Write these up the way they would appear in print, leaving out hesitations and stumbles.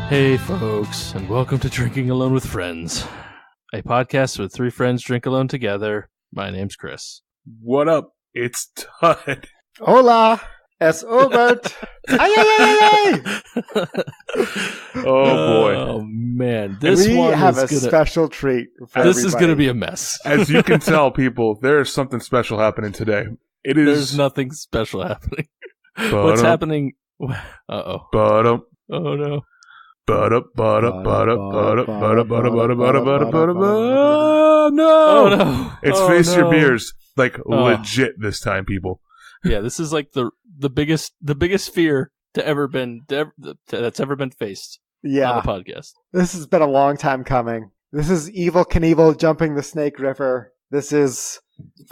Hey folks, and welcome to Drinking Alone with Friends, a podcast with three friends drink alone together. My name's Chris. What up? It's Todd. Hola, es Obert. Ay, ay, ay, ay. Oh boy. Oh man, We have a special treat for This is going to everybody. be a mess. As you can tell, people, there's something special happening today. It is. There's nothing special happening. What's happening? Uh-oh. But Oh no. no. Oh no. It's Oh, Face Your no. Beers, like legit this time, people. Yeah, this is like the biggest fear that's ever been faced on Yeah, the podcast. this has been a long time coming. This is Evil Knievel jumping the Snake River. This is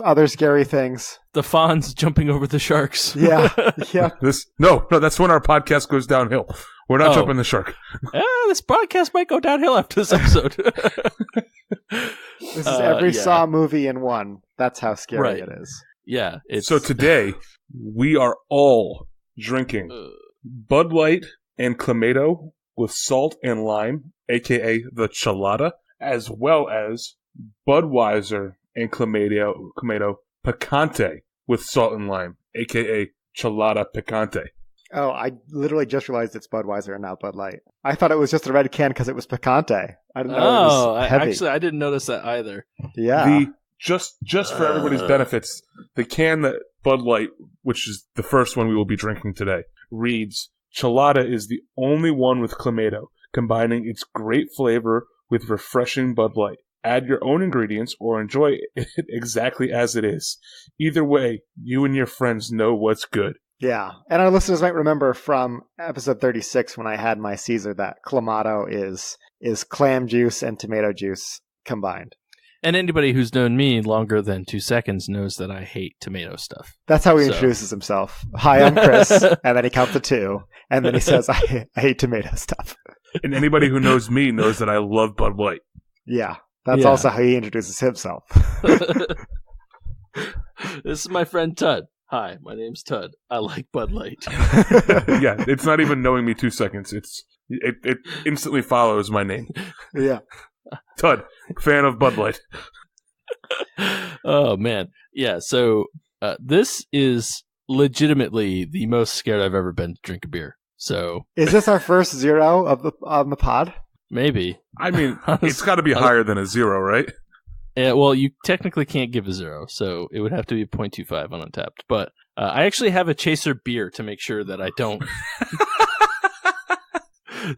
other scary things. The Fonz jumping over the sharks. Yeah, yeah. No, that's when our podcast goes downhill. We're not jumping the shark. This podcast might go downhill after this episode. This is every Saw movie in one. That's how scary it is. Yeah. So today, we are all drinking Bud Light and Clamato with salt and lime, a.k.a. the Chelada, as well as Budweiser and Clamato Picante with salt and lime, a.k.a. Chelada Picante. Oh, I literally just realized it's Budweiser and not Bud Light. I thought it was just a red can because it was Picante. I didn't know it was heavy. I didn't notice that either. Yeah. Just for everybody's benefits, the can that Bud Light, which is the first one we will be drinking today, reads, Chelada is the only one with Clamato, combining its great flavor with refreshing Bud Light. Add your own ingredients or enjoy it exactly as it is. Either way, you and your friends know what's good. Yeah, and our listeners might remember from episode 36 when I had my Caesar that Clamato is clam juice and tomato juice combined. And anybody who's known me longer than 2 seconds knows that I hate tomato stuff. That's how he introduces himself. Hi, I'm Chris, and then he counts to 2, and then he says, I hate tomato stuff. And anybody who knows me knows that I love Bud Light. Yeah, that's also how he introduces himself. This is my friend Tud. Hi, my name's Tud. I like Bud Light. Yeah, it's not even knowing me 2 seconds. It instantly follows my name. Yeah. Tud, fan of Bud Light. Oh, man. Yeah, so this is legitimately the most scared I've ever been to drink a beer. So Is this our first 0 on the pod? maybe. I mean, it's got to be higher than a 0, right? Yeah, well, you technically can't give a 0, so it would have to be 0.25 on Untapped. But I actually have a chaser beer to make sure that I don't.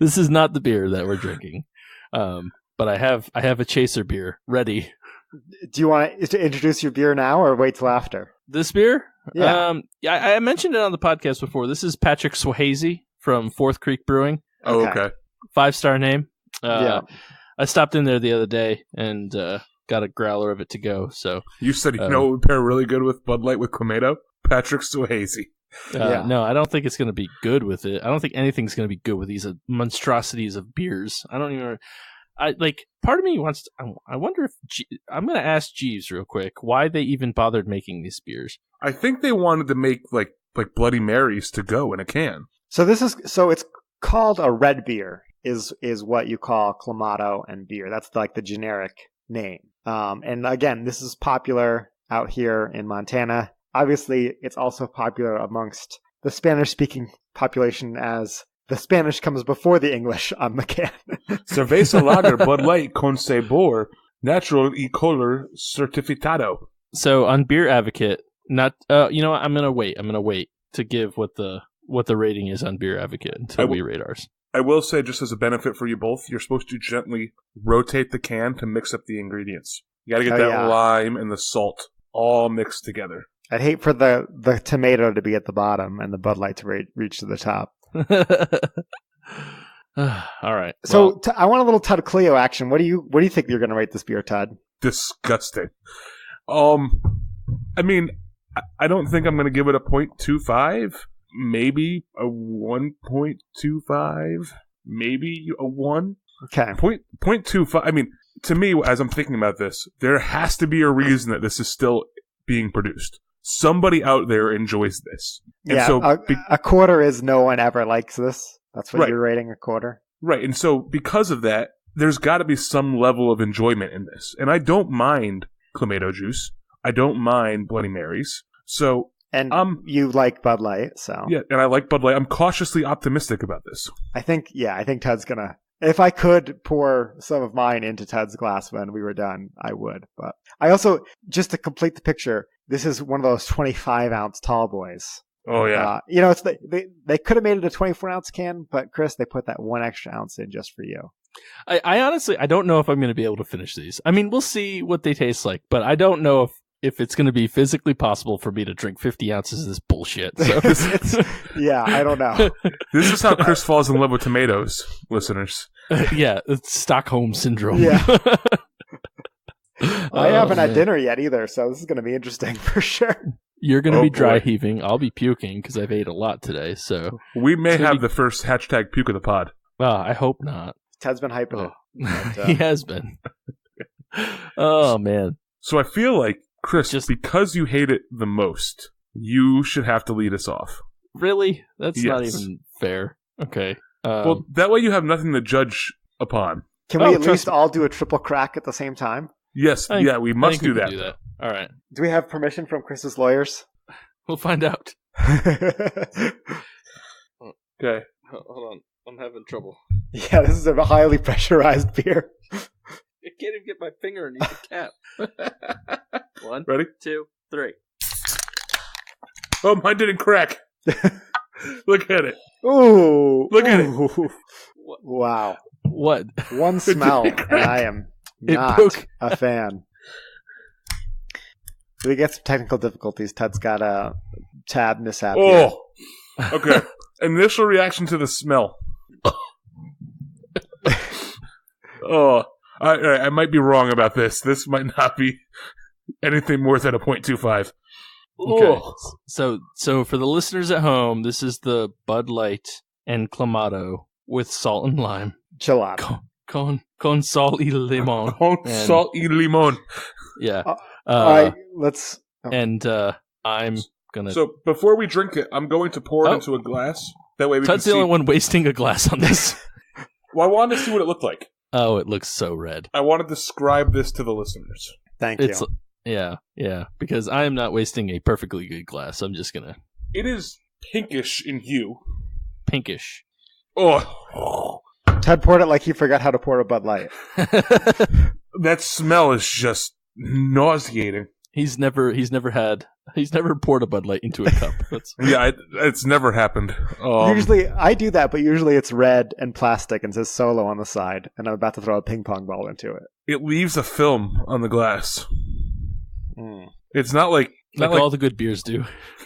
This is not the beer that we're drinking, but I have a chaser beer ready. Do you want to introduce your beer now or wait till after? This beer, Yeah. I mentioned it on the podcast before. This is Patrick Swayze from Fourth Creek Brewing. Oh, okay. 5-star name. Yeah. I stopped in there the other day and got a growler of it to go. So You said what would pair really good with Bud Light with Clamato? Patrick Swayze. no, I don't think it's going to be good with it. I don't think anything's going to be good with these monstrosities of beers. I don't even. Part of me wants to. I wonder if I'm going to ask Jeeves real quick why they even bothered making these beers. I think they wanted to make like Bloody Marys to go in a can. So it's called a red beer is what you call Clamato and beer. That's like the generic name. And again, this is popular out here in Montana. Obviously, it's also popular amongst the Spanish-speaking population as the Spanish comes before the English on the can. Cerveza Lager Bud Light con sabor natural y color certificado. So on Beer Advocate, not you know what, I'm gonna wait to give what the rating is on Beer Advocate until we rate ours. I will say, just as a benefit for you both, you're supposed to gently rotate the can to mix up the ingredients. You got to get lime and the salt all mixed together. I'd hate for the tomato to be at the bottom and the Bud Light to reach to the top. All right. So I want a little Todd Cleo action. What do you think you're going to rate this beer, Todd? Disgusting. I mean, I don't think I'm going to give it a 0.25. Maybe a 1.25. Maybe a 1. Okay. 0.25. I mean, to me, as I'm thinking about this, there has to be a reason that this is still being produced. Somebody out there enjoys this. And yeah, so a quarter is no one ever likes this. That's what Right. you're rating, a quarter? Right, and so because of that, there's got to be some level of enjoyment in this. And I don't mind Clamato juice. I don't mind Bloody Marys. So, And you like Bud Light, so yeah, and I like Bud Light. I'm cautiously optimistic about this. I think Ted's gonna. If I could pour some of mine into Ted's glass when we were done, I would. But I also, just to complete the picture, this is one of those 25-ounce tall boys. Oh, yeah. It's they could have made it a 24-ounce can, but Chris, they put that 1 extra ounce in just for you. I honestly, I don't know if I'm going to be able to finish these. I mean, we'll see what they taste like, but I don't know if it's going to be physically possible for me to drink 50 ounces of this bullshit. So. Yeah, I don't know. This is how Chris falls in love with tomatoes, listeners. Yeah, it's Stockholm Syndrome. Yeah. I haven't had dinner yet either, so this is going to be interesting for sure. You're going to be dry heaving. I'll be puking because I've ate a lot today. So we may have the first hashtag puke of the pod. I hope not. Ted's been hyping it. But, he has been. Oh, man. So I feel like, Chris, just because you hate it the most, you should have to lead us off. Really? That's not even fair. Okay. Well, that way you have nothing to judge upon. Can we at least all do a triple crack at the same time? Yes, we must do that. All right. Do we have permission from Chris's lawyers? We'll find out. Okay. Hold on. I'm having trouble. Yeah, this is a highly pressurized beer. I can't even get my finger underneath the cap. 1, Ready? 2, 3. Oh, mine didn't crack. Look at it. Ooh. Look at it. Wow. What? One smell, and I am not a fan. We get some technical difficulties. Ted's got a tab mishap here. Okay. Initial reaction to the smell. I might be wrong about this. This might not be anything more than a 0.25. Okay. So for the listeners at home, this is the Bud Light and Clamato with salt and lime. Gelato. Con sal y limon. Con sal y limon. Yeah. All right, let's... Oh. And I'm gonna... So before we drink it, I'm going to pour it into a glass. That way we Tud's can see... the only one wasting a glass on this. Well, I wanted to see what it looked like. Oh, it looks so red. I want to describe this to the listeners. Thank you. Yeah, because I am not wasting a perfectly good glass. I'm just gonna... It is pinkish in hue. Pinkish. Oh. Ted poured it like he forgot how to pour a Bud Light. That smell is just nauseating. He's never poured a Bud Light into a cup. It's never happened. Usually I do that, but usually it's red and plastic and says Solo on the side, and I'm about to throw a ping pong ball into it. It leaves a film on the glass. It's not like all the good beers do.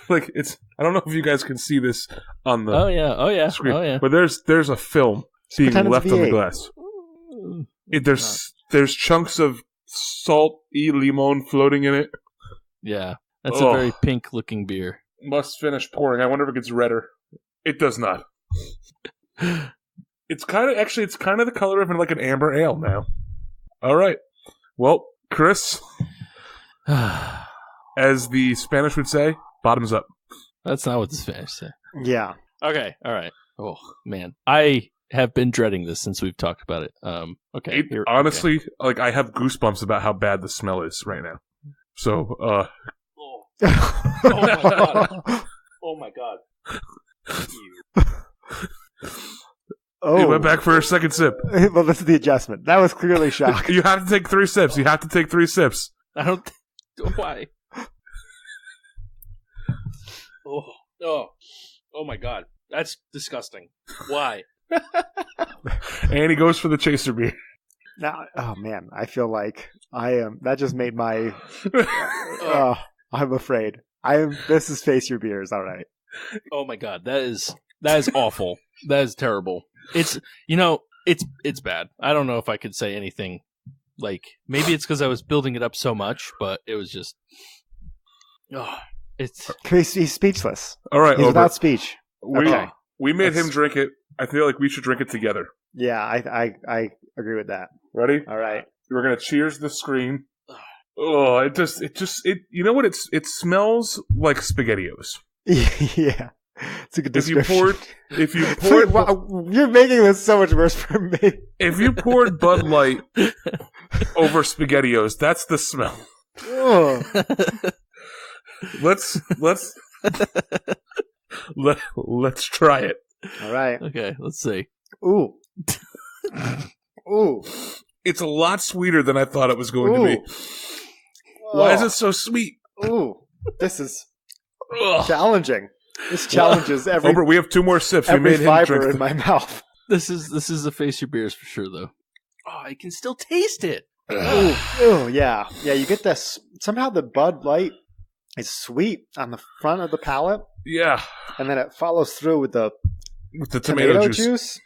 Like I don't know if you guys can see this on the screen, but there's a film being left on the glass. There's chunks of salt y limon floating in it. Yeah, that's a very pink looking beer. Must finish pouring. I wonder if it gets redder. It does not. It's kind of the color of like an amber ale now. All right. Well, Chris, as the Spanish would say, bottoms up. That's not what the Spanish say. Yeah. Okay. All right. Oh man, I have been dreading this since we've talked about it. Okay. Honestly, like I have goosebumps about how bad the smell is right now. So, Oh my god. Oh my god. It went back for a second sip. Well, this is the adjustment. That was clearly shock. You have to take 3 sips. I don't... Why? Oh my god. That's disgusting. Why? And he goes for the chaser beer. Now, oh man, I feel like I am. That just made my. I'm afraid. This is face your beers. All right. Oh my god, that is awful. That is terrible. It's bad. I don't know if I could say anything. Like maybe it's because I was building it up so much, but it was just. He's speechless. All right, he's without speech. We made him drink it. I feel like we should drink it together. Yeah, I agree with that. Ready? All right. We're gonna cheers the screen. Oh, it you know what? It smells like SpaghettiOs. Yeah. It's a good If you description. poured, You're making this so much worse for me. if you poured Bud Light over SpaghettiOs, that's the smell. Ugh. Let's try it. All right. Okay, let's see. Ooh. Ooh. It's a lot sweeter than I thought it was going to be. Why is it so sweet? Ooh. This is Ugh. challenging. This challenges every Ober, we have 2 more sips. We made him fiber drink. in my mouth. This is a face your beers for sure, though. Oh, I can still taste it. Ooh, yeah. Yeah, you get this. Somehow the Bud Light is sweet on the front of the palate, Yeah, and then it follows through with the tomato juice.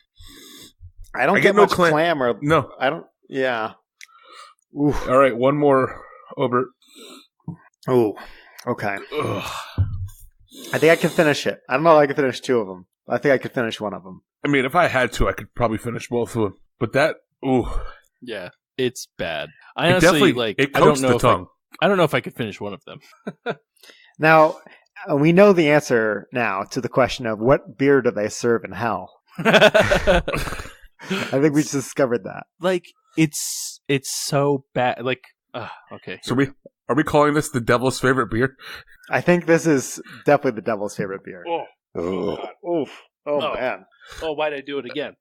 I don't I get get no much clam or... No. I don't... Yeah. Ooh. All right, one more, Ober. Ooh. Okay. Ugh. I think I can finish it. I don't know if I can finish 2 of them. I think I could finish one of them. I mean, if I had to, I could probably finish both of them. But that, ooh. Yeah, it's bad. I It honestly definitely, like. it I don't coats know the if tongue. I don't know if I could finish one of them. Now, we know the answer now to the question of what beer do they serve in hell? I think we just discovered that. Like it's so bad. Like okay. So are we calling this the devil's favorite beer? I think this is definitely the devil's favorite beer. Oh, Oof. Oh, Oh. man. Oh, why'd I do it again?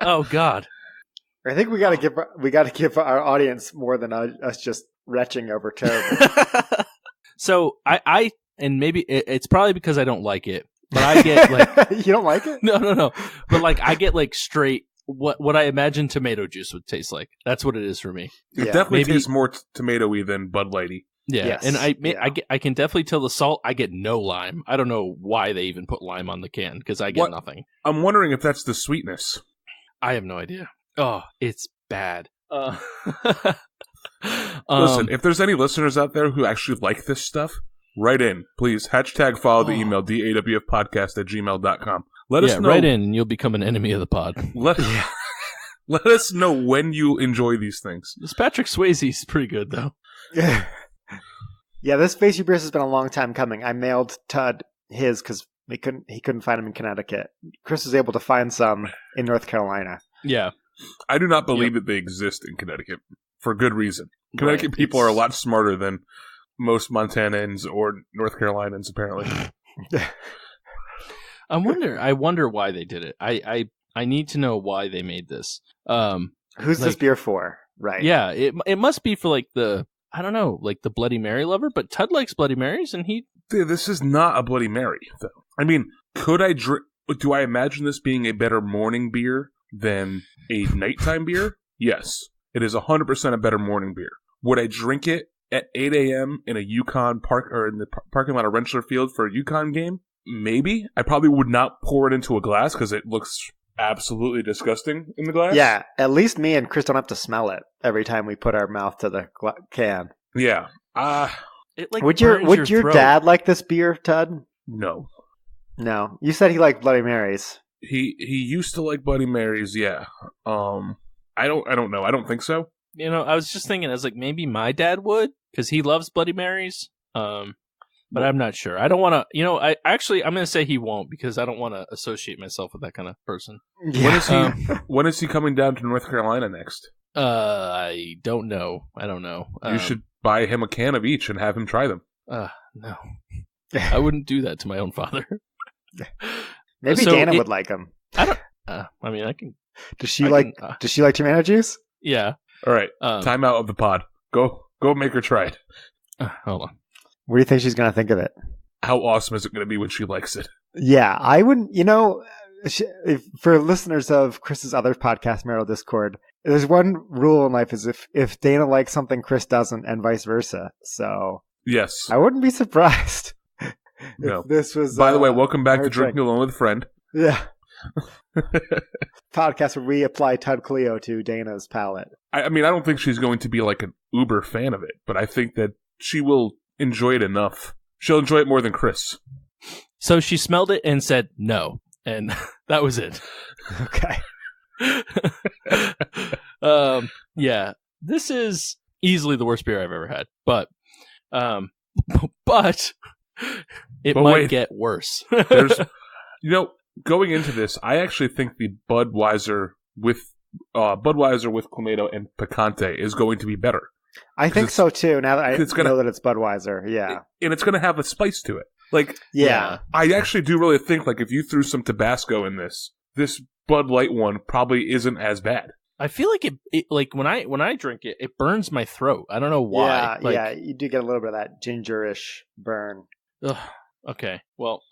Oh God. I think we got to give our audience more than us just retching over terrible. So I and maybe it's probably because I don't like it, but I get like You don't like it? no, but like I get like straight what I imagine tomato juice would taste like. That's what it is for me. it Yeah. definitely Maybe- tastes more tomatoey than Bud Lighty. Yeah, Yes. and Yeah. I can definitely tell the salt. I get no lime. I don't know why they even put lime on the can because I get What? nothing. I'm wondering if that's the sweetness. I have no idea. Oh, it's bad. Listen, if there's any listeners out there who actually like this stuff, write in, please. Follow the email, dawfpodcast@gmail.com. Let us know. Write in and you'll become an enemy of the pod. Let us know when you enjoy these things. This Patrick Swayze's pretty good though. Yeah, this Face Your Beers has been a long time coming. I mailed Tud his because he couldn't find them in Connecticut. Chris was able to find some in North Carolina. Yeah. I do not believe that they exist in Connecticut for good reason. Connecticut Right. people are a lot smarter than most Montanans or North Carolinians, apparently. I wonder why they did it. I need to know why they made this. Who's this beer for? Right. Yeah, it must be for like the I don't know, like the Bloody Mary lover, but Tud likes Bloody Marys and he Dude, this is not a Bloody Mary, though. I mean, could I drink... Do I imagine this being a better morning beer than a nighttime beer? Yes. It is 100% a better morning beer. Would I drink it at 8 a.m. in a UConn park or in the parking lot of Rentschler Field for a UConn game? Maybe. I probably would not pour it into a glass because it looks absolutely disgusting in the glass. Yeah, at least me and Chris don't have to smell it every time we put our mouth to the can. Yeah. it like Would burns your throat. dad like this beer, Tud? No. No. You said he liked Bloody Marys. He used to like Bloody Marys, yeah. I don't know. I don't think so. You know, I was just thinking, I was like, maybe my dad would because he loves Bloody Marys. But I'm not sure. I don't want to. You know, I'm going to say he won't because I don't want to associate myself with that kind of person. Yeah. When is he coming down to North Carolina next? I don't know. You should buy him a can of each and have him try them. No, I wouldn't do that to my own father. Maybe So Dana would like them. I don't. I mean, I can. Does she like tomato juice? Yeah. All right. Um, Time out of the pod. Go make her try it. Hold on. What do you think she's going to think of it? How awesome is it going to be when she likes it? Yeah, I wouldn't, for listeners of Chris's other podcast, Marital Discord, there's one rule in life is if Dana likes something, Chris doesn't, and vice versa. So Yes. I wouldn't be surprised No. if this was... By the way, welcome back her to Drinking drink. Alone with a Friend. Yeah. Podcast where we apply Tud Cleo to Dana's palate. I mean, I don't think she's going to be like an uber fan of it, but I think that she will enjoy it enough. She'll enjoy it more than Chris. So she smelled it and said no, and that was it. Okay. Yeah, this is easily the worst beer I've ever had. But It But might wait. get worse. There's, going into this, I actually think the Budweiser with Clamato and Picante is going to be better. I think so too. Now that I it's gonna- know that it's Budweiser, yeah, And it's going to have a spice to it. Like, yeah. I actually do really think, like, if you threw some Tabasco in this Bud Light one probably isn't as bad. I feel like it like when I drink it, it burns my throat. I don't know why. Yeah, Like, yeah, you do get a little bit of that gingerish burn. ugh, okay, well,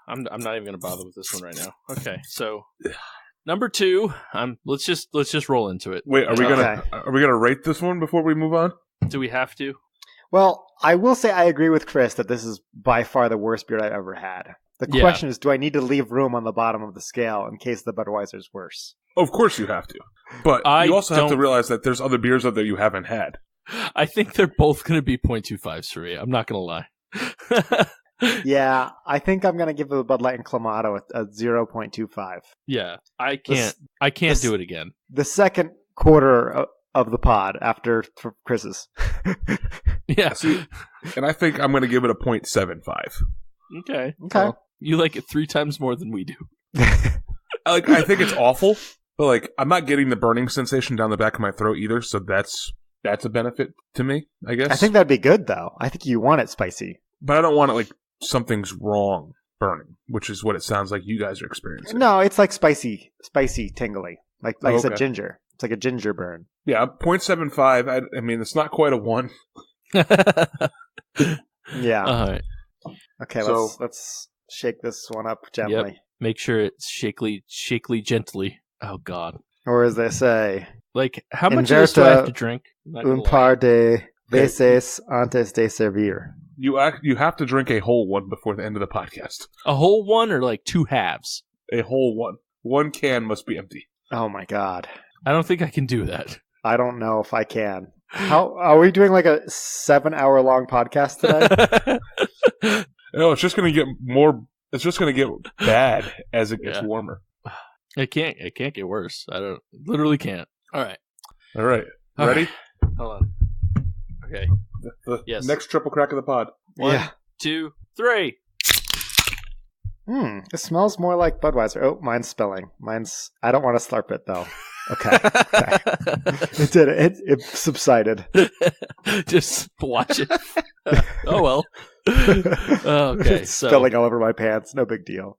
I'm not even gonna bother with this one right now. Okay, so number 2, let's just roll into it. Wait, are we Okay. gonna rate this one before we move on? Do we have to? Well, I will say I agree with Chris that this is by far the worst beer I've ever had. The Yeah. question is, do I need to leave room on the bottom of the scale in case the Budweiser's worse? Of course you have to, but I you also have to don't- realize that there's other beers out there you haven't had. I think they're both gonna be 0.25s for me. I'm not gonna lie. Yeah, I think I'm going to give the Bud Light and Clamato a 0.25. Yeah, I This- can't this- do it again. The second quarter of the pod after Chris's. Yeah. See, and I think I'm going to give it a 0.75. Okay. Okay. Well, you like it 3 times more than we do. I think it's awful, but like I'm not getting the burning sensation down the back of my throat either, so that's a benefit to me, I guess. I think that'd be good, though. I think you want it spicy. but I don't want it like something's wrong burning, which is what it sounds like you guys are experiencing. No, it's like spicy, tingly. Like I said, Okay. ginger. It's like a ginger burn. Yeah, 0.75. I mean, it's not quite a 1. Yeah. All right. Okay, so- let's shake this one up gently. Make sure it's shakily, gently. Oh God. Or as they say, Like, how much of this do I have to drink? I'm not gonna un lie. par de veces antes de servir. You have to drink a whole one before the end of the podcast. A whole one or like 2 halves? A whole one. One can must be empty. Oh my god. I don't think I can do that. I don't know if I can. How are we doing like a 7-hour long podcast today? No, it's just going to get more. It's just going to get bad as it gets Yeah. warmer. It can't get worse. Literally can't. All right. All right, All ready? right. Hold on. Okay. The Yes. next triple crack of the pod. 1, 2, 3. It smells more like Budweiser. Oh, mine's spilling. I don't want to slurp it though. Okay. It did it. It subsided. Just watch it. Oh well. Okay. It's So spilling all over my pants. No big deal.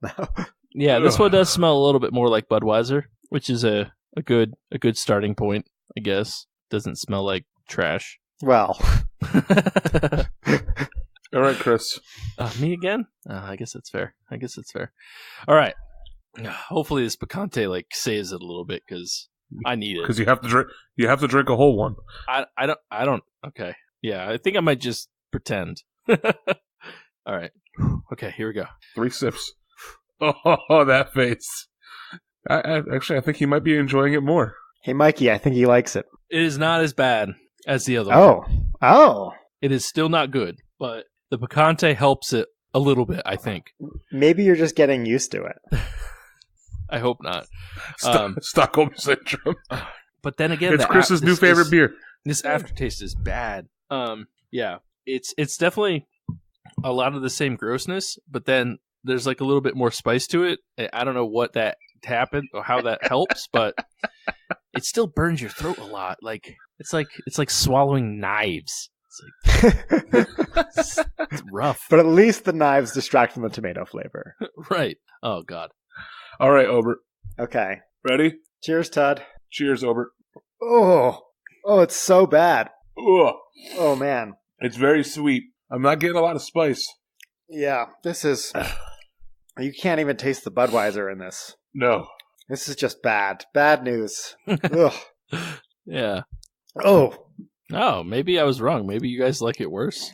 yeah, this one does smell a little bit more like Budweiser, which is a good starting point, I guess. Doesn't smell like trash. Well, All right, Chris. Me again? I guess that's fair. All right. Hopefully this picante like saves it a little bit because I need it. Because you have to drink. You have to drink a whole one. I don't. Okay. Yeah, I think I might just pretend. All right. Okay, here we go. 3 sips. Oh, that face. Actually, I think he might be enjoying it more. hey Mikey, I think he likes it. It is not as bad as the other one. Oh. It is still not good, but the picante helps it a little bit, I think. Maybe you're just getting used to it. I hope not. Stockholm syndrome. But then again, It's Chris's new favorite beer. This aftertaste is bad. Yeah, it's definitely a lot of the same grossness, but then there's like a little bit more spice to it. I don't know what that happened or how that helps, but it still burns your throat a lot. Like it's like swallowing knives. It's rough. But at least the knives distract from the tomato flavor. Right. Oh God. All right, Obert. Okay. Ready? Cheers, Todd. Cheers, Obert. Oh, it's so bad. Ugh. Oh man. It's very sweet. I'm not getting a lot of spice. Yeah, this is. You can't even taste the Budweiser in this. No. This is just bad. Bad news. Ugh. Yeah. Oh, Oh, maybe I was wrong. Maybe you guys like it worse.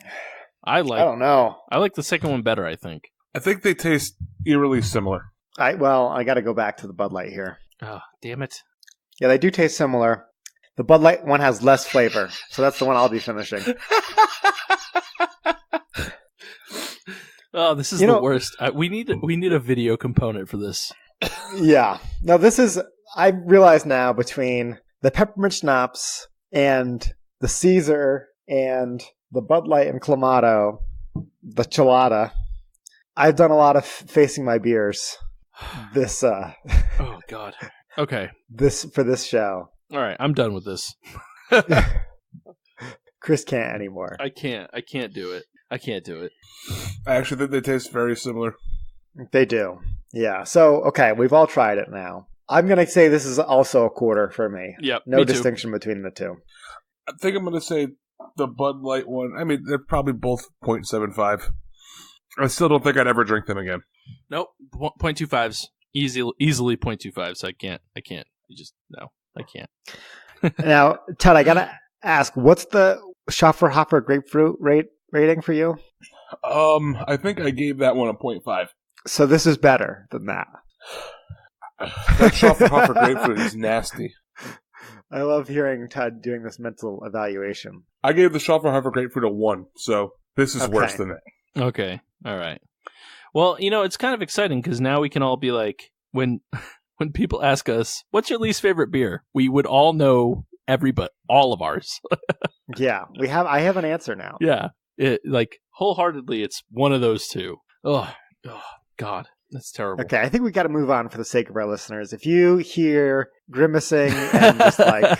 I I don't know. like the second one better, I think. I think they taste eerily similar. I got to go back to the Bud Light here. Oh, damn it. Yeah, they do taste similar. The Bud Light one has less flavor, so that's the one I'll be finishing. Oh, this is the worst. We need a video component for this. Yeah. No, this is. I realize now between the peppermint schnapps and the Caesar and the Bud Light and Clamato, the Chelada. I've done a lot of facing my beers. This Oh God. Okay. for this show. All right. I'm done with this. Chris can't anymore. I can't do it. I can't do it. I actually think they taste very similar. They do. Yeah. So, okay, we've all tried it now. I'm going to say this is also a quarter for me. Yep. No me too. distinction between the two. I think I'm going to say the Bud Light one. I mean, they're probably both 0.75. I still don't think I'd ever drink them again. Nope. 0.25s. Easily 0.25s. I can't. No, I can't. Now, Ted, I got to ask, what's the Schafferhofer grapefruit rating for you? I think I gave that one a 0.5. So this is better than that. That Schafferhofer grapefruit is nasty. I love hearing Ted doing this mental evaluation. I gave the Schafferhofer grapefruit a 1, so this is worse than that. Okay. All right. Well, it's kind of exciting because now we can all be like, when people ask us, what's your least favorite beer? We would all know all of ours. Yeah, I have an answer now. Yeah. Wholeheartedly, it's one of those two. Oh, God. That's terrible. Okay, I think we got to move on for the sake of our listeners. If you hear grimacing and just like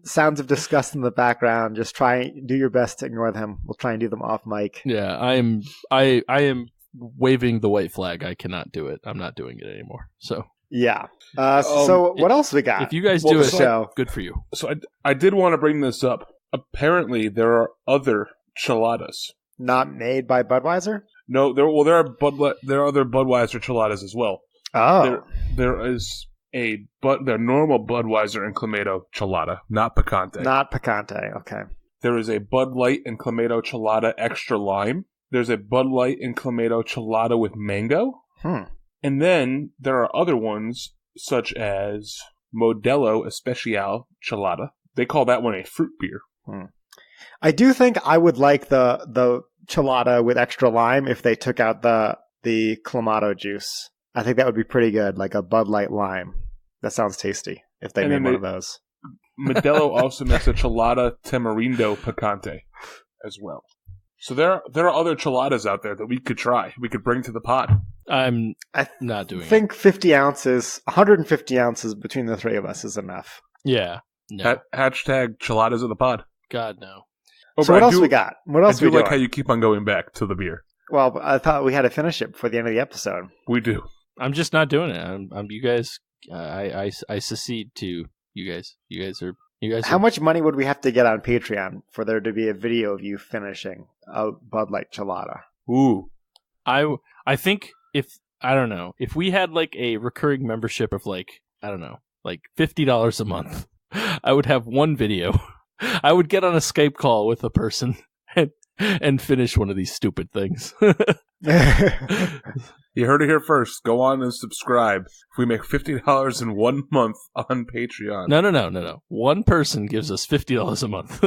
sounds of disgust in the background, just do your best to ignore them. We'll try and do them off mic. Yeah, I am waving the white flag. I cannot do it. I'm not doing it anymore. So yeah. So what else we got? If you guys do it, show, good for you. So I did want to bring this up. Apparently, there are other Cheladas. Not made by Budweiser? No, there are other Budweiser Cheladas as well. Oh. There is their normal Budweiser and Clamato Chelada, not Picante. Not Picante, okay. There is a Bud Light and Clamato Chelada Extra Lime. There's a Bud Light and Clamato Chelada with mango. And then there are other ones, such as Modelo Especial Chelada. They call that one a fruit beer. I do think I would like the Chelada with extra lime if they took out the Clamato juice. I think that would be pretty good, like a Bud Light lime. That sounds tasty if they made one of those. Modelo also makes a Chelada Tamarindo Picante as well. So there are other Cheladas out there that we could try. We could bring to the pod. I'm not doing it. I think 50 ounces, 150 ounces between the three of us is enough. Yeah. No. Hashtag Cheladas of the pod. God, no. Oh, so what else we got? What else I do we like doing? how you keep on going back to the beer. Well, I thought we had to finish it before the end of the episode. We do. I'm just not doing it. I'm you guys. I secede to you guys. You guys are. How much money would we have to get on Patreon for there to be a video of you finishing a Bud Light Chelada? Ooh. I think if we had like a recurring membership of like $50 a month, I would have one video. I would get on a Skype call with a person and finish one of these stupid things. You heard it here first. Go on and subscribe. If we make $50 in 1 month on Patreon. No. One person gives us $50 a month.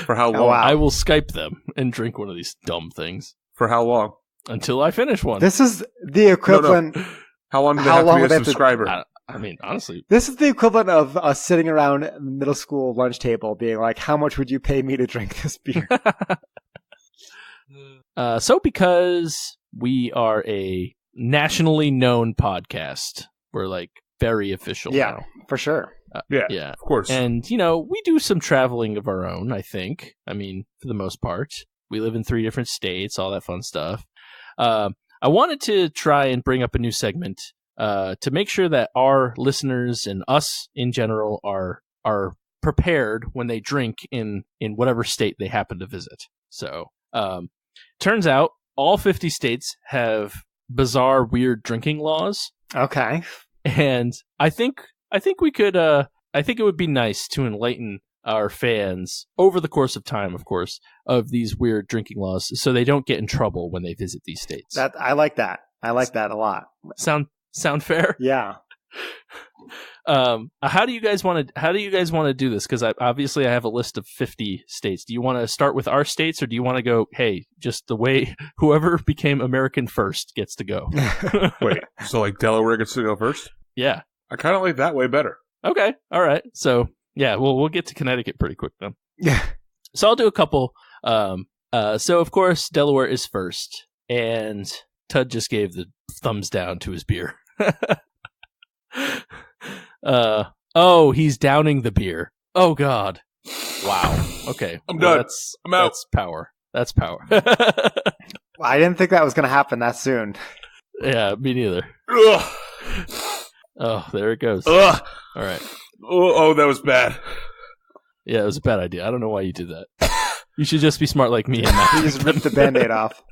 For how long? Oh, wow. I will Skype them and drink one of these dumb things. For how long? Until I finish one. This is the equivalent. No. How long do they have to be a subscriber? I mean, honestly. This is the equivalent of us sitting around middle school lunch table being like, how much would you pay me to drink this beer? So because we are a nationally known podcast, we're like very official now. For sure. Yeah, of course. And, we do some traveling of our own, I think. I mean, for the most part. We live in 3 different states, all that fun stuff. I wanted to try and bring up a new segment to make sure that our listeners and us in general are prepared when they drink in whatever state they happen to visit. So, turns out all 50 states have bizarre, weird drinking laws. Okay. And I think we could. I think it would be nice to enlighten our fans over the course of time, of course, of these weird drinking laws, so they don't get in trouble when they visit these states. I like that. I like that a lot. Sound fair? Yeah. How do you guys want to do this? Because obviously I have a list of 50 states. Do you want to start with our states, or do you want to go, hey, just the way whoever became American first gets to go? Wait, so like Delaware gets to go first? Yeah. I kind of like that way better. Okay. All right. So yeah, we'll get to Connecticut pretty quick then. Yeah. So I'll do a couple So, of course, Delaware is first, and Tud just gave the thumbs down to his beer. He's downing the beer. Oh, God. Wow. Okay. I'm done. I'm out. That's power. That's power. I didn't think that was going to happen that soon. Yeah, me neither. Ugh. Oh, there it goes. Ugh. All right. Oh, that was bad. Yeah, it was a bad idea. I don't know why you did that. You should just be smart like me and not. You just ripped the Band-Aid off.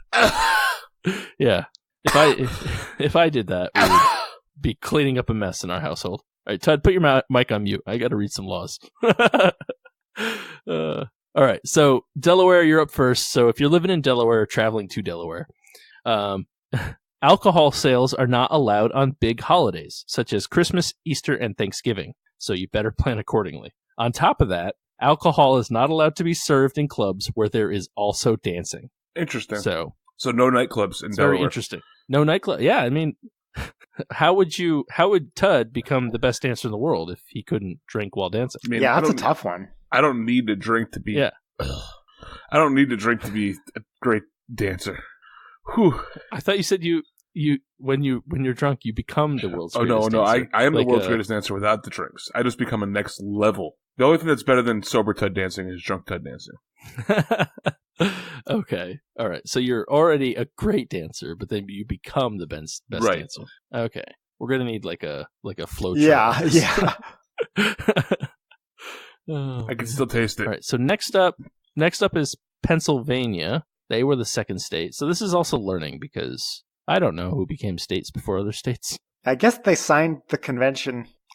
Yeah. If I did that, we would be cleaning up a mess in our household. All right, Todd, put your mic on mute. I got to read some laws. All right, so Delaware, you're up first. So if you're living in Delaware or traveling to Delaware, alcohol sales are not allowed on big holidays, such as Christmas, Easter, and Thanksgiving. So you better plan accordingly. On top of that, alcohol is not allowed to be served in clubs where there is also dancing. Interesting. So no nightclubs in Delaware. Very interesting. No nightclub. Yeah, I mean, how would Tud become the best dancer in the world if he couldn't drink while dancing? I mean, Yeah, that's a tough one. I don't need to drink to be. Yeah. I don't need to drink to be a great dancer. Whew. I thought you said you when you're drunk you become the world's greatest no, dancer. I am the world's greatest dancer without the drinks. I just become a next level. The only thing that's better than sober Tud dancing is drunk Tud dancing. Okay. All right. So you're already a great dancer, but then you become the best Right. dancer. Okay. We're gonna need like a flow chart. Yeah. Oh, I can still taste it. all right. So next up is Pennsylvania. They were the second state. So this is also learning because I don't know who became states before other states. I guess they signed the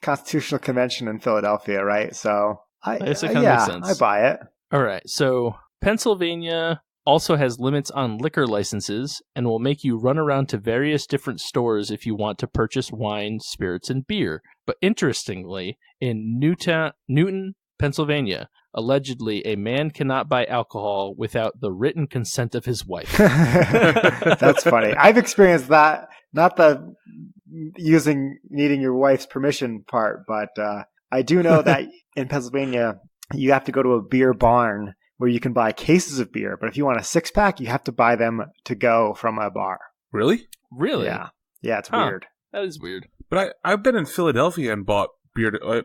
Constitutional Convention in Philadelphia, right? So I guess it kinda makes sense. I buy it. All right. So Pennsylvania also has limits on liquor licenses and will make you run around to various different stores if you want to purchase wine, spirits, and beer. But interestingly, in Newton, Pennsylvania, allegedly a man cannot buy alcohol without the written consent of his wife. That's funny. I've experienced that, not the needing your wife's permission part, but I do know that in Pennsylvania, you have to go to a beer barn where you can buy cases of beer. But if you want a 6-pack, you have to buy them to go from a bar. Really? Really? Yeah. Yeah, it's Huh. weird. That is weird. But I've been in Philadelphia and bought beer. I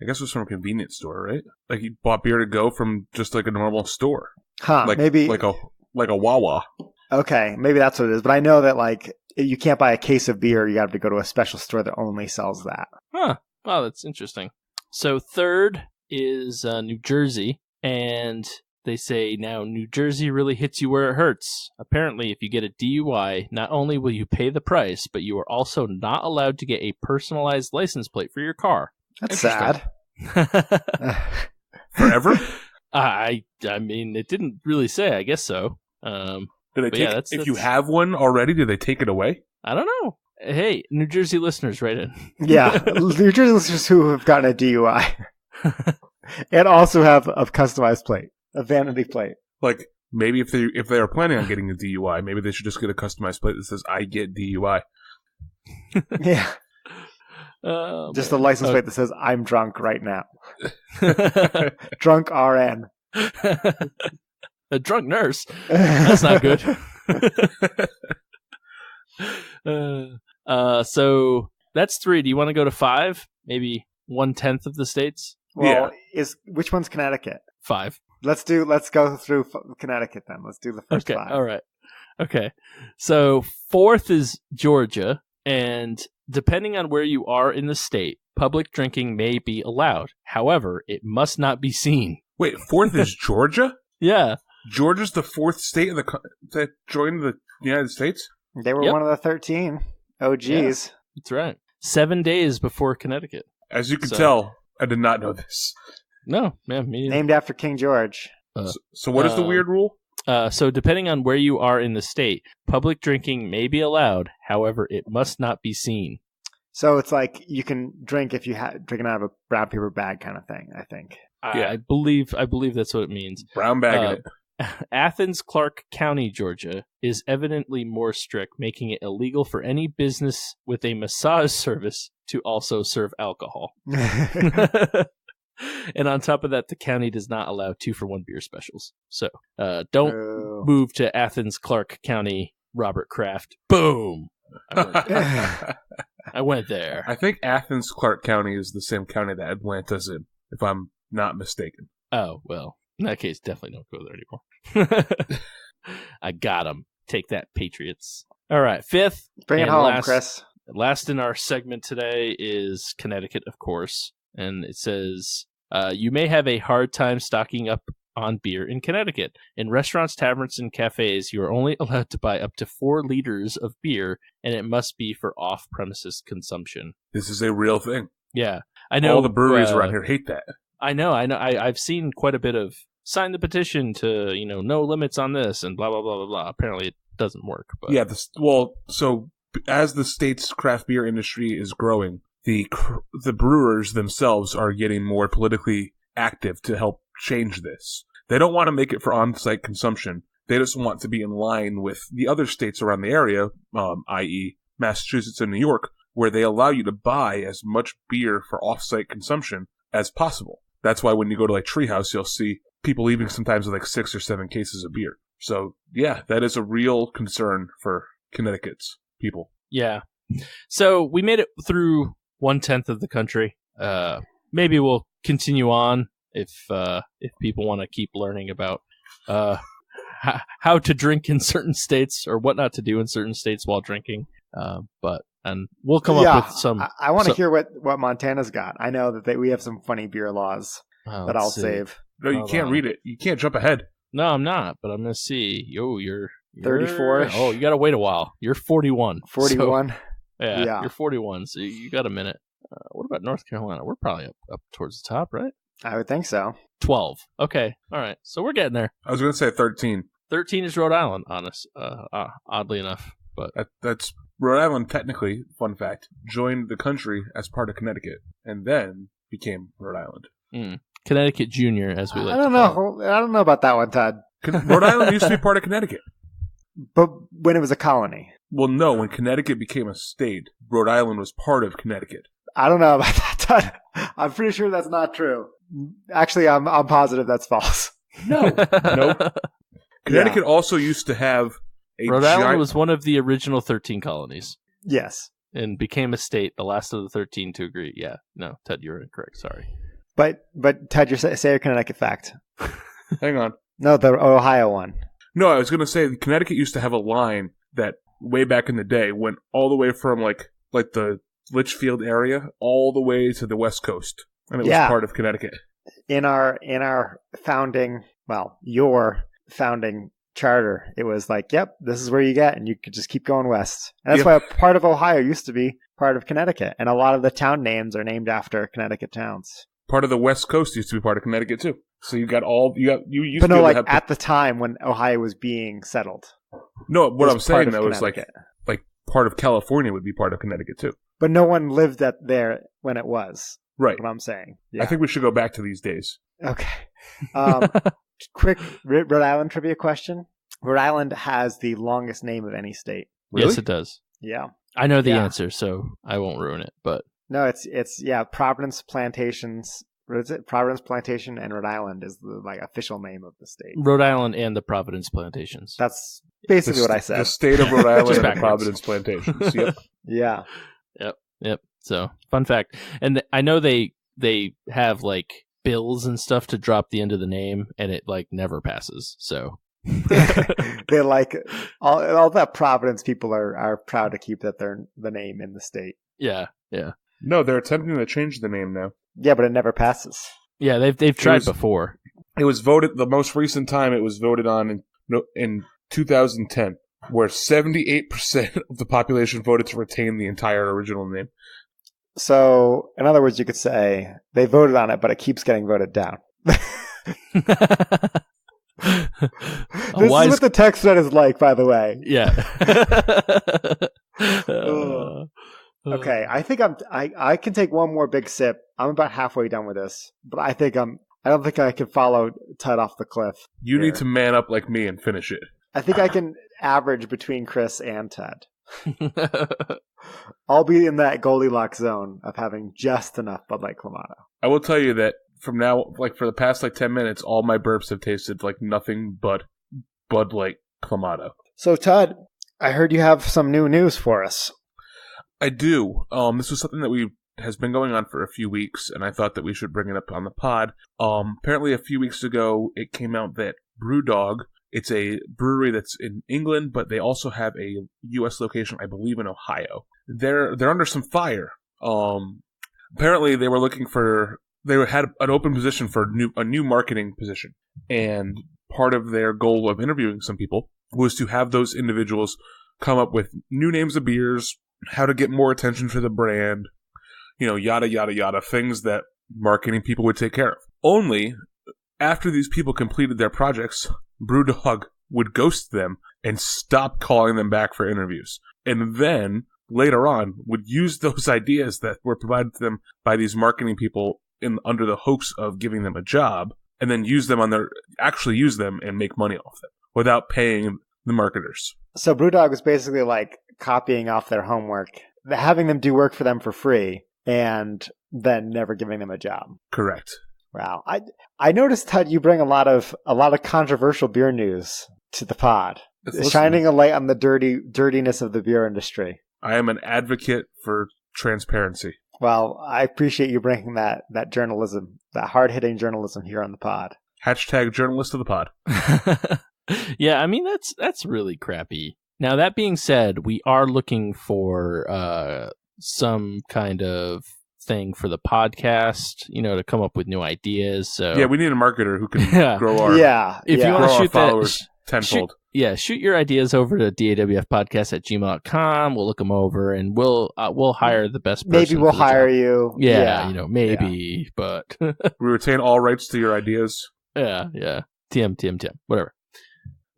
guess it was from a convenience store, right? Like you bought beer to go from just like a normal store, Huh. like Maybe. like a Wawa. Okay. Maybe that's what it is. But I know that like you can't buy a case of beer. You have to go to a special store that only sells that. Huh. Wow, that's interesting. So third is New Jersey, and they say now New Jersey really hits you where it hurts. Apparently, if you get a DUI, not only will you pay the price, but you are also not allowed to get a personalized license plate for your car. That's sad. Forever? I mean, it didn't really say. I guess so. Do they But take, yeah, if you have one already, do they take it away? I don't know. Hey, New Jersey listeners, write in. Yeah. New Jersey listeners who have gotten a DUI and also have a customized plate, a vanity plate. Like maybe if they are planning on getting a DUI, maybe they should just get a customized plate that says "I get DUI." Yeah. Just a license Oh. plate that says "I'm drunk right now." Drunk RN. A drunk nurse. That's not good. So that's 3. Do you want to go to 5? Maybe 1/10 of the states? Well, which one's Connecticut? 5. Let's go through Connecticut then. Let's do the first Okay. 5. All right. Okay. So 4th is Georgia, and depending on where you are in the state, public drinking may be allowed. However, it must not be seen. Wait, 4th is Georgia? Yeah. Georgia's the 4th state that joined the United States? They were Yep. one of the 13 OGs. That's right. 7 days before Connecticut. As you can So- tell, I did not know this. No, man, me neither. Named after King George. So what is the weird rule? So depending on where you are in the state, public drinking may be allowed. However, it must not be seen. So it's like you can drink if you drinking out of a brown paper bag kind of thing, I think. Yeah. I believe that's what it means. Brown bag in it. Athens, Clark County, Georgia, is evidently more strict, making it illegal for any business with a massage service to also serve alcohol. And on top of that, the county does not allow 2-for-1 beer specials. So don't move to Athens, Clark County, Robert Kraft. Boom. I went there. I think Athens, Clark County is the same county that Atlanta's in, if I'm not mistaken. Oh, well, in that case, definitely don't go there anymore. I got them. Take that, Patriots. All right, fifth. Bring it home, Chris. Last in our segment today is Connecticut, of course. And it says, you may have a hard time stocking up on beer in Connecticut. In restaurants, taverns, and cafes, you are only allowed to buy up to 4 liters of beer, and it must be for off-premises consumption. This is a real thing. Yeah. I know. All the breweries around here hate that. I know. I've seen quite a bit of sign the petition to, no limits on this and blah, blah, blah, blah, blah. Apparently it doesn't work. But. Yeah. So as the state's craft beer industry is growing, the brewers themselves are getting more politically active to help change this. They don't want to make it for on-site consumption. They just want to be in line with the other states around the area, i.e. Massachusetts and New York, where they allow you to buy as much beer for off-site consumption as possible. That's why when you go to Treehouse, you'll see people leaving sometimes with 6 or 7 cases of beer. So, yeah, that is a real concern for Connecticut's people. Yeah. So we made it through 1/10 of the country. Maybe we'll continue on if people want to keep learning about how to drink in certain states or what not to do in certain states while drinking. And we'll come up with some. I want to hear what Montana's got. I know that we have some funny beer laws that I'll save. No, you can't read it. You can't jump ahead. No, I'm not. But I'm gonna see. You're 34. Oh, you gotta wait a while. You're 41. 41. So, yeah, you're 41. So you got a minute. What about North Carolina? We're probably up towards the top, right? I would think so. 12. Okay. All right. So we're getting there. I was going to say 13. 13 is Rhode Island, oddly enough. But that's Rhode Island, technically, fun fact, joined the country as part of Connecticut and then became Rhode Island. Connecticut Junior, as we like to call it. I don't know about that one, Todd. Rhode Island used to be part of Connecticut. But when it was a colony. Well, no. When Connecticut became a state, Rhode Island was part of Connecticut. I don't know about that, Todd. I'm pretty sure that's not true. Actually, I'm positive that's false. No. Nope. Connecticut also used to have a Rhode Island was one of the original 13 colonies. Yes. And became a state, the last of the 13 to agree. Yeah. No, Ted, you're incorrect. Sorry. But Ted, say a Connecticut fact. Hang on. No, the Ohio one. No, I was going to say Connecticut used to have a line that way back in the day went all the way from like the Litchfield area all the way to the West Coast. And it was part of Connecticut. In our founding, your founding charter, it was like, yep, this is where you get, and you could just keep going west. And that's why part of Ohio used to be part of Connecticut. And a lot of the town names are named after Connecticut towns. Part of the West Coast used to be part of Connecticut too. So you used but to no, at the time when Ohio was being settled. No, what I'm saying though is like part of California would be part of Connecticut too. But no one lived there when it was. Right. What I'm saying. Yeah. I think we should go back to these days. Okay. Quick Rhode Island trivia question. Rhode Island has the longest name of any state. Really? Yes, it does. Yeah. I know the answer, so I won't ruin it. But no, it's Providence Plantations. What is it? Providence Plantation and Rhode Island is the official name of the state. Rhode Island and the Providence Plantations. That's basically what I said. The state of Rhode Island and the Providence Plantations. Yep. Yeah. Yep. So, fun fact. And I know they have bills and stuff to drop the end of the name, and it never passes. So they all that Providence people are proud to keep the name in the state. Yeah. No, they're attempting to change the name now. Yeah, but it never passes. Yeah, they've tried before. It was voted the most recent time it was voted on in 2010, where 78% of the population voted to retain the entire original name. So, in other words, you could say they voted on it, but it keeps getting voted down. This is what the text thread is like, by the way. Yeah. Okay, I think I can take one more big sip. I'm about halfway done with this, but I don't think I can follow Ted off the cliff. You need to man up like me and finish it. I think I can average between Chris and Ted. I'll be in that Goldilocks zone of having just enough Bud Light Clamato. I will tell you that from now, like for the past like 10 minutes, all my burps have tasted like nothing but Bud Light Clamato. So, Todd, I heard you have some new news for us. I do. This was something that has been going on for a few weeks, and I thought that we should bring it up on the pod. Apparently, a few weeks ago, it came out that BrewDog, it's a brewery that's in England, but they also have a U.S. location, I believe, in Ohio. They're under some fire. Apparently, they had an open position for a new marketing position, and part of their goal of interviewing some people was to have those individuals come up with new names of beers, how to get more attention to the brand, yada, yada, yada, things that marketing people would take care of. Only after these people completed their projects, BrewDog would ghost them and stop calling them back for interviews. And then, later on, would use those ideas that were provided to them by these marketing people under the hoax of giving them a job, and then use them and make money off them without paying the marketers. So BrewDog is basically like copying off their homework, having them do work for them for free, and then never giving them a job. Correct. Wow. I noticed that you bring a lot of controversial beer news to the pod, shining a light on the dirtiness of the beer industry. I am an advocate for transparency. Well, I appreciate you bringing that journalism, that hard-hitting journalism here on the pod. Hashtag journalist of the pod. Yeah, I mean, that's really crappy. Now, that being said, we are looking for some kind of thing for the podcast, to come up with new ideas. So yeah, we need a marketer who can grow our If you want to shoot followers tenfold. Shoot your ideas over to dawfpodcast@gmail.com. We'll look them over, and we'll hire the best person. Maybe we'll hire you. Yeah, maybe, but we retain all rights to your ideas. Yeah. TM, whatever.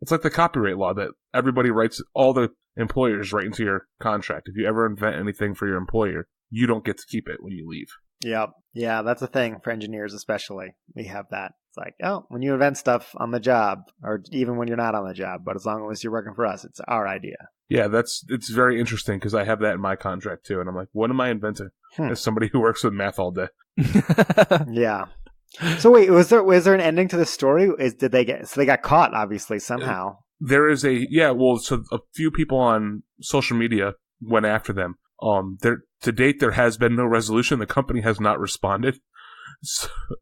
It's like the copyright law that everybody writes, all the employers write into your contract. If you ever invent anything for your employer, you don't get to keep it when you leave. Yep. Yeah, that's a thing for engineers especially. We have that. It's like, when you invent stuff on the job, or even when you're not on the job, but as long as you're working for us, it's our idea. Yeah, it's very interesting because I have that in my contract too, and I'm like, what am I inventing? As somebody who works with math all day. Yeah. So wait, was there an ending to the story? They got caught obviously somehow? There is so a few people on social media went after them. To date, there has been no resolution. The company has not responded.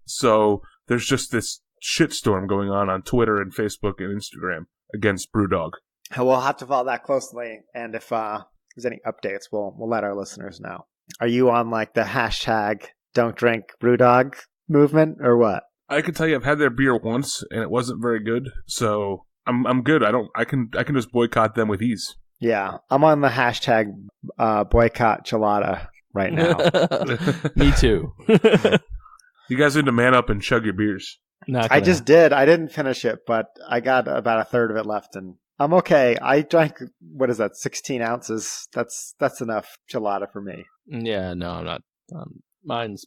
So there's just this shitstorm going on Twitter and Facebook and Instagram against BrewDog. We'll have to follow that closely, and if there's any updates, we'll let our listeners know. Are you on like the hashtag Don't Drink BrewDog movement or what? I can tell you, I've had their beer once, and it wasn't very good. So I'm good. I can just boycott them with ease. Yeah, I'm on the hashtag boycott Chelada right now. Me too. You guys need to man up and chug your beers. I just did. I didn't finish it, but I got about a third of it left, and I'm okay. I drank, 16 ounces? That's enough Chelada for me. Yeah, no, I'm not. Mine's.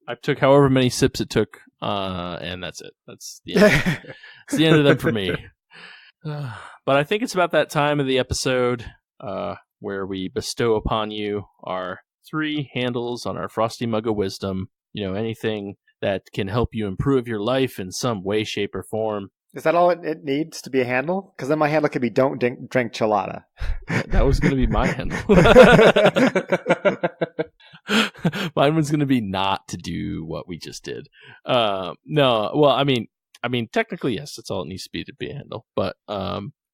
I took however many sips it took, and that's it. That's the end. It's the end of them for me. But I think it's about that time of the episode where we bestow upon you our 3 handles on our Frosty Mug of Wisdom. Anything that can help you improve your life in some way, shape, or form. Is that all it needs to be a handle? Because then my handle could be don't drink Chelada. That was going to be my handle. Mine was going to be not to do what we just did. No, well, I mean, technically, yes, that's all it needs to be a handle. But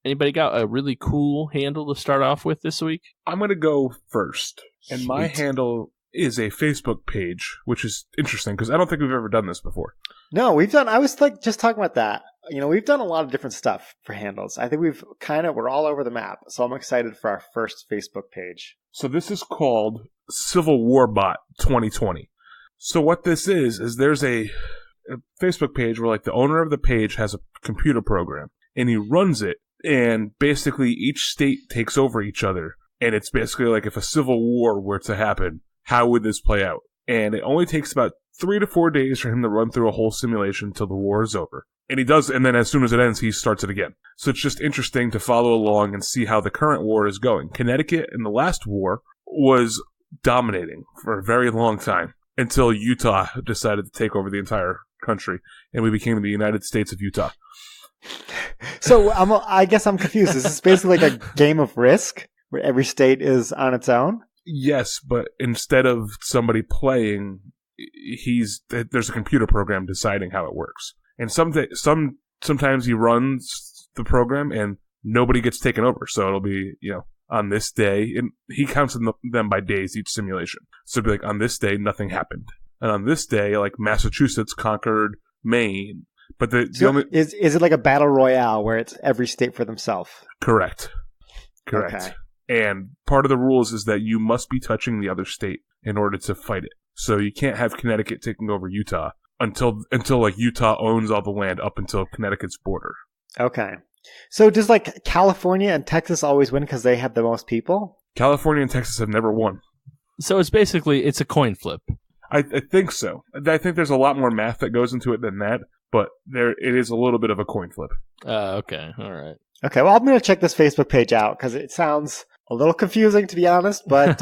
anybody got a really cool handle to start off with this week? I'm going to go first. And Sweet. My handle is a Facebook page, which is interesting because I don't think we've ever done this before. No, I was just talking about that. We've done a lot of different stuff for handles. I think we're all over the map. So I'm excited for our first Facebook page. So this is called CivilWarBot 2020. So what this is there's a Facebook page where like the owner of the page has a computer program and he runs it, and basically each state takes over each other. And it's basically like if a civil war were to happen, how would this play out? And it only takes about 3 to 4 days for him to run through a whole simulation until the war is over. And he does, and then as soon as it ends, he starts it again. So it's just interesting to follow along and see how the current war is going. Connecticut in the last war was dominating for a very long time. until Utah decided to take over the entire country, and we became the United States of Utah. So I guess I'm confused. Is this basically like a game of Risk where every state is on its own? Yes, but instead of somebody playing, there's a computer program deciding how it works. And sometimes he runs the program and nobody gets taken over. So it'll be, on this day, and he counts them by days each simulation. So it'll be like, on this day, nothing happened. And on this day, like Massachusetts conquered Maine. But is it like a battle royale where it's every state for themselves? Correct. Okay. And part of the rules is that you must be touching the other state in order to fight it. So you can't have Connecticut taking over Utah until like Utah owns all the land up until Connecticut's border. Okay. So does like California and Texas always win because they have the most people? California and Texas have never won. So it's a coin flip. I think so. I think there's a lot more math that goes into it than that, but it is a little bit of a coin flip. Okay. All right. Okay. Well, I'm going to check this Facebook page out because it sounds a little confusing, to be honest, but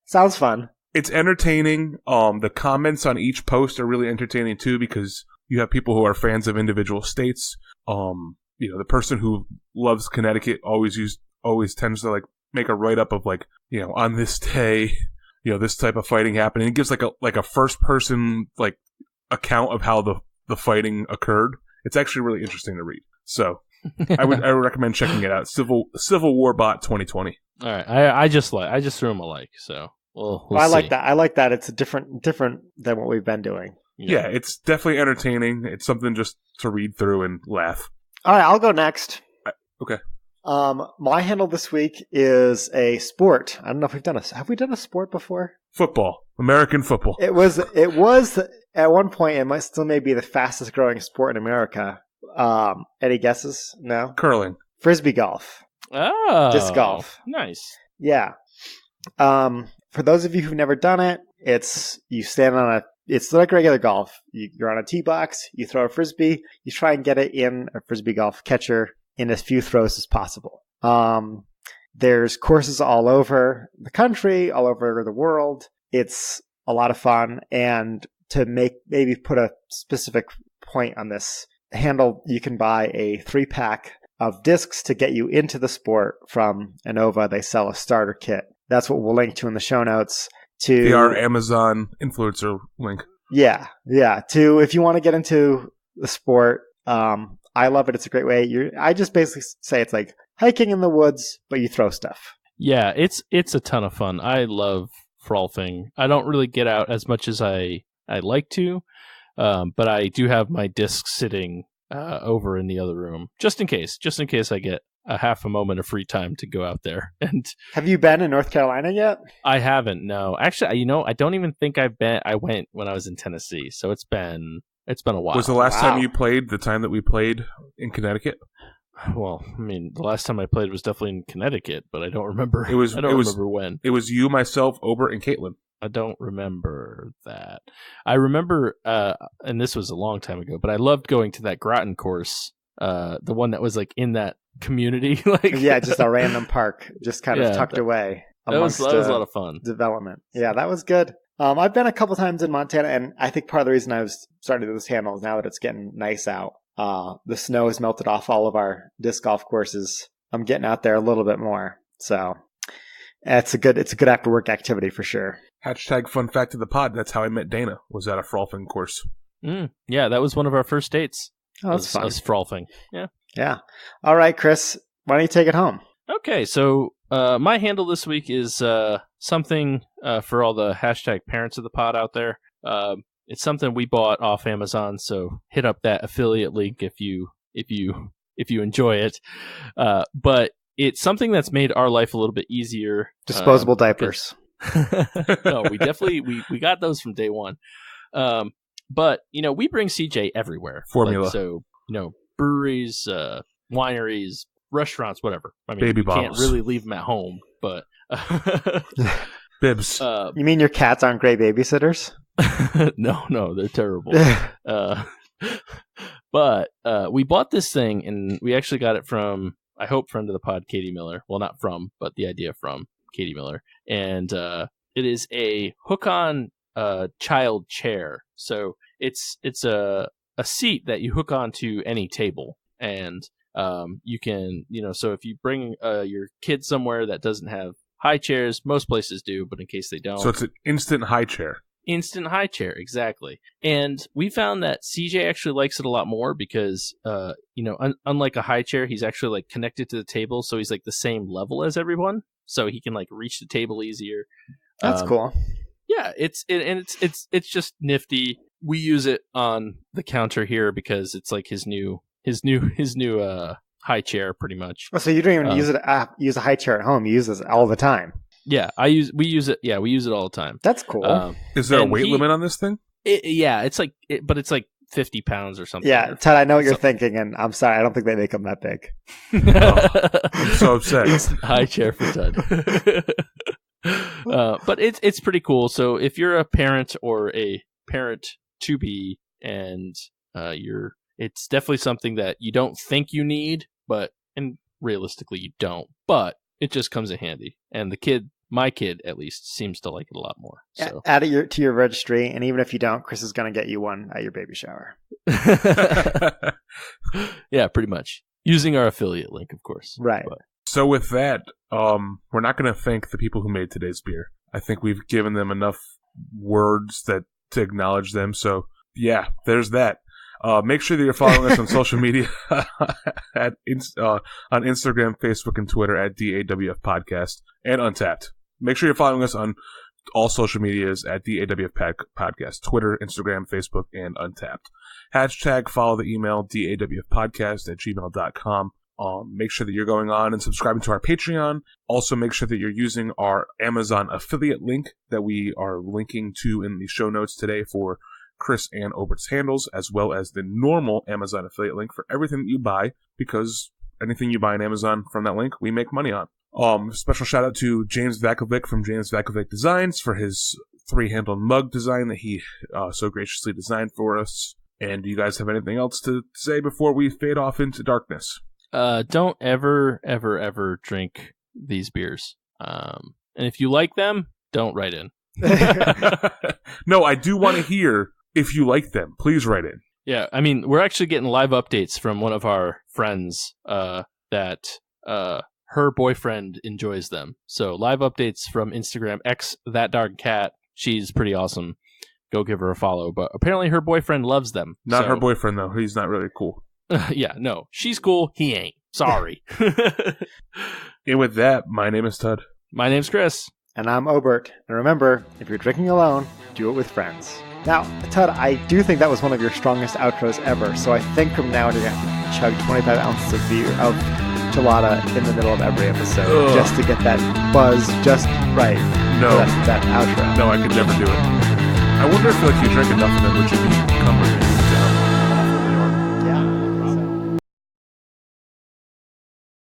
sounds fun. It's entertaining. The comments on each post are really entertaining too because you have people who are fans of individual states. The person who loves Connecticut always tends to like make a write up of like, on this day, this type of fighting happened. And it gives like a first person like account of how the fighting occurred. It's actually really interesting to read. So I would recommend checking it out. CivilWarBot 2020. All right. I just threw him a like. So we'll I see. like that. I like that. It's different than what we've been doing. Yeah, it's definitely entertaining. It's something just to read through and laugh. All right, I'll go next. Okay. My handle this week is a sport. I don't know if have we done a sport before? Football. American football. It was at one point, it might still may be the fastest growing sport in America. Any guesses? No? Curling. Frisbee golf. Oh. Disc golf. Nice. Yeah. For those of you who've never done it, it's like regular golf. You're on a tee box, you throw a frisbee, you try and get it in a frisbee golf catcher in as few throws as possible. There's courses all over the country, all over the world. It's a lot of fun. And to maybe put a specific point on this handle, you can buy a 3-pack of discs to get you into the sport from Innova. They sell a starter kit. That's what we'll link to in the show notes. Our Amazon influencer link. Yeah. To if you want to get into the sport, I love it. It's a great way. I just basically say it's like hiking in the woods, but you throw stuff. Yeah, it's a ton of fun. I love frolfing. I don't really get out as much as I like to, but I do have my discs sitting over in the other room just in case I get a half a moment of free time to go out there. And have you been in North Carolina yet? I haven't. No, actually, I don't even think I've been. I went when I was in Tennessee, so it's been a while. Was the last time you played the time that we played in Connecticut? Well, I mean, the last time I played was definitely in Connecticut, but I don't remember. I don't remember when. It was you, myself, Ober, and Caitlin. I don't remember that. I remember, and this was a long time ago, but I loved going to that Groton course, the one that was like in that community, just a random park, just kind of tucked away. That was a lot of fun. Development. Yeah, that was good. I've been a couple times in Montana, and I think part of the reason I was starting to do this handle is now that it's getting nice out. The snow has melted off all of our disc golf courses. I'm getting out there a little bit more, so it's a good after work activity for sure. Hashtag fun fact of the pod. That's how I met Dana. Was at a frolfing course. Yeah, that was one of our first dates. Oh, that's fun. Us frolfing. Yeah. All right, Chris, why don't you take it home? Okay, so my handle this week is something for all the hashtag parents of the pod out there. It's something we bought off Amazon, so hit up that affiliate link if you enjoy it. But it's something that's made our life a little bit easier. Disposable diapers. No, we definitely we got those from day one. But we bring CJ everywhere. Formula. So breweries, wineries, restaurants, whatever. I mean, baby you bottles. Can't really leave them at home, but bibs. You mean your cats aren't great babysitters? No, they're terrible. But we bought this thing, and we actually got it from, I hope, friend of the pod, Katie Miller. Well, not from, but the idea from Katie Miller. And it is a hook-on child chair. So it's a seat that you hook onto any table, and you can, so if you bring your kid somewhere that doesn't have high chairs, most places do, but in case they don't. So it's an instant high chair. Instant high chair, exactly. And we found that CJ actually likes it a lot more because, unlike a high chair, he's actually like connected to the table, so he's like the same level as everyone, so he can like reach the table easier. That's cool. Yeah, it's just nifty. We use it on the counter here because it's like his new high chair, pretty much. Oh, so you don't even use a high chair at home. You use this all the time. Yeah, we use it. Yeah, we use it all the time. That's cool. Is there a weight limit on this thing? It's like, but it's like 50 pounds or something. Yeah, Ted, I know what you're thinking, and I'm sorry, I don't think they make them that big. I'm so upset. Instant high chair for Ted. But it's pretty cool. So if you're a parent or a parent to be, and it's definitely something that you don't think you need, and realistically you don't. But it just comes in handy, and my kid at least, seems to like it a lot more. So add it to your registry, and even if you don't, Chris is going to get you one at your baby shower. Yeah, pretty much. Using our affiliate link, of course. Right. So with that, we're not going to thank the people who made today's beer. I think we've given them enough words to acknowledge them. So yeah, there's that. Make sure that you're following us on social media on Instagram, Facebook, and Twitter at DAWF Podcast and Untapped. Make sure you're following us on all social medias at DAWF Podcast, Twitter, Instagram, Facebook, and Untapped. Hashtag follow the email dawfpodcast@gmail.com. Make sure that you're going on and subscribing to our Patreon. Also, make sure that you're using our Amazon affiliate link that we are linking to in the show notes today for Chris and Obert's handles, as well as the normal Amazon affiliate link for everything that you buy, because anything you buy on Amazon from that link, we make money on. Special shout out to James Vakovic from James Vakovic Designs for his 3-handled mug design that he so graciously designed for us. And do you guys have anything else to say before we fade off into darkness? Don't ever, ever, ever drink these beers. And if you like them, don't write in. No, I do want to hear if you like them. Please write in. Yeah, I mean, we're actually getting live updates from one of our friends that her boyfriend enjoys them. So live updates from Instagram, @thatdarkcat. She's pretty awesome. Go give her a follow. But apparently her boyfriend loves them. Not her boyfriend, though. He's not really cool. Yeah, no. She's cool. He ain't. Sorry. And with that, my name is Todd. My name's Chris. And I'm Obert. And remember, if you're drinking alone, do it with friends. Now, Todd, I do think that was one of your strongest outros ever, so I think from now on you're going to have to chug 25 ounces of beer, of Chelada in the middle of every episode, just to get that buzz just right. No. That outro. No, I could never do it. I wonder if you drink enough of them, would you become